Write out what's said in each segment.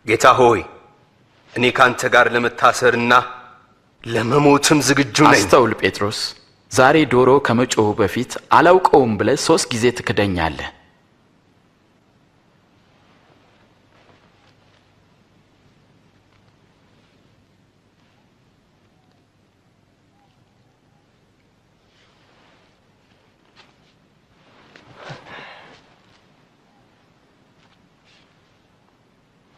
ጌታ ሆይ እኔ ካንተ ጋር ለመታሰርና ለመሞትም ዝግጁ ነኝ። አስተውል ጴጥሮስ፣ ዛሬ ዶሮ ከመጮሁ በፊት አላውቀውም ብለህ 3 ጊዜ ትክደኛለህ።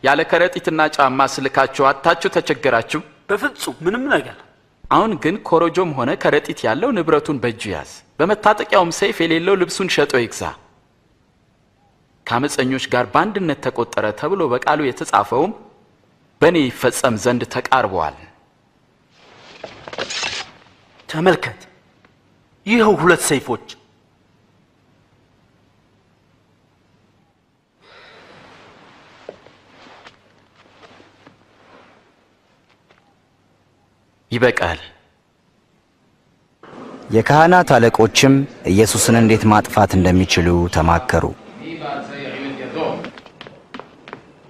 ያለ ከረጢትና ጫማ ስልካችሁ አታችሁ ተቸገራችሁ? በፍጹም ምንም ነገር። አሁን ግን ኮረጆም ሆነ ከረጢት ያለው ንብረቱን በእጁ ያዝ፣ በመታጠቂያውም ሰይፍ የሌለው ልብሱን ሸጦ ይግዛ። ከአመፀኞች ጋር በአንድነት ተቆጠረ ተብሎ በቃሉ የተጻፈውም በእኔ ይፈጸም ዘንድ ተቃርበዋል። ተመልከት፣ ይኸው 2 ሰይፎች። ይበቃል። የካህናት አለቆችም ኢየሱስን እንዴት ማጥፋት እንደሚችሉ ተማከሩ።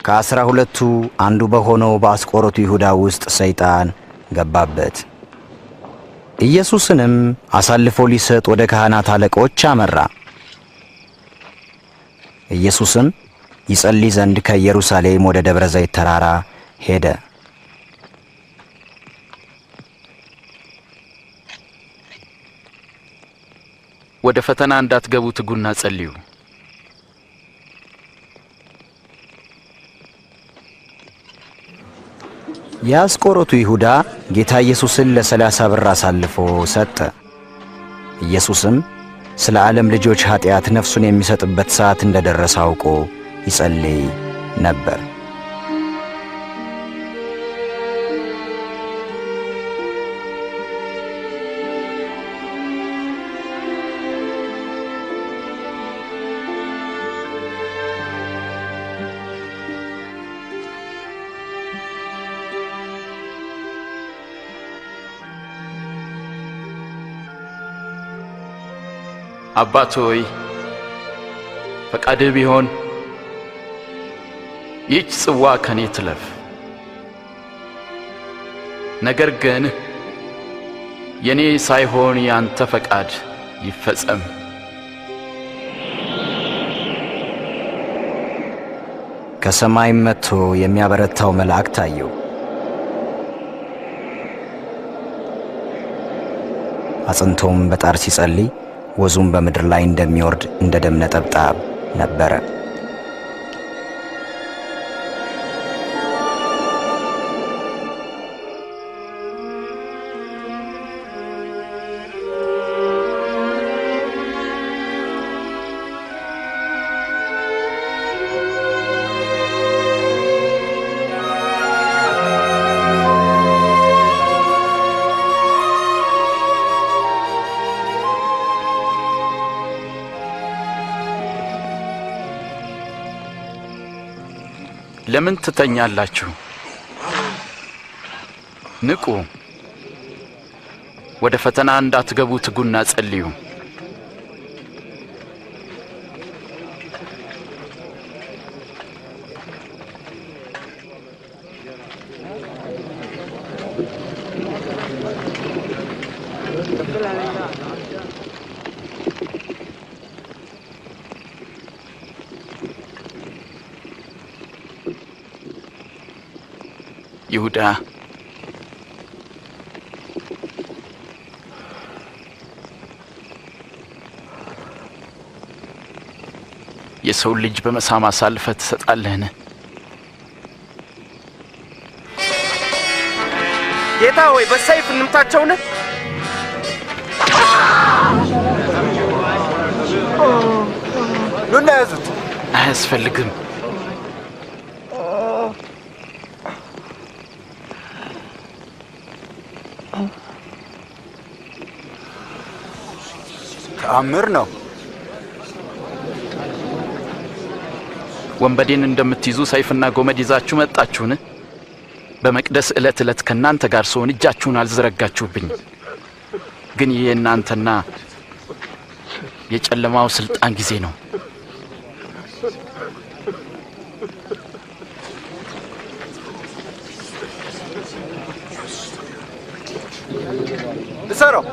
ከ12ቱ አንዱ በሆነው በአስቆሮቱ ይሁዳ ውስጥ ሰይጣን ገባበት። ኢየሱስንም አሳልፎ ሊሰጥ ወደ ካህናት አለቆች አመራ። ኢየሱስም ይጸልይ ዘንድ ከኢየሩሳሌም ወደ ደብረ ዘይት ተራራ ሄደ። ወደ ፈተና እንዳትገቡ ትጉና ጸልዩ። የአስቆሮቱ ይሁዳ ጌታ ኢየሱስን ለ30 ብር አሳልፎ ሰጠ። ኢየሱስም ስለ ዓለም ልጆች ኃጢአት ነፍሱን የሚሰጥበት ሰዓት እንደደረሰ አውቆ ይጸልይ ነበር። አባት ሆይ ፈቃድህ ቢሆን ይህች ጽዋ ከኔ ትለፍ፣ ነገር ግን የኔ ሳይሆን ያንተ ፈቃድ ይፈጸም። ከሰማይም መጥቶ የሚያበረታው መልአክ ታየው። አጽንቶም በጣር ሲጸልይ ወዙም በምድር ላይ እንደሚወርድ እንደ ደም ነጠብጣብ ነበረ። ለምን ትተኛላችሁ? ንቁ፣ ወደ ፈተና እንዳትገቡ ትጉና ጸልዩ። ይሁዳ የሰው ልጅ በመሳም አሳልፈህ ትሰጣለህን? ጌታ ሆይ በሰይፍ እንምታቸውን? ኑና ያዙት። አያስፈልግም። ተአምር ነው። ወንበዴን እንደምትይዙ ሰይፍና ጎመድ ይዛችሁ መጣችሁን? በመቅደስ ዕለት ዕለት ከናንተ ጋር ስሆን እጃችሁን አልዘረጋችሁብኝ። ግን ይህ እናንተና የጨለማው ስልጣን ጊዜ ነው። እሰረው።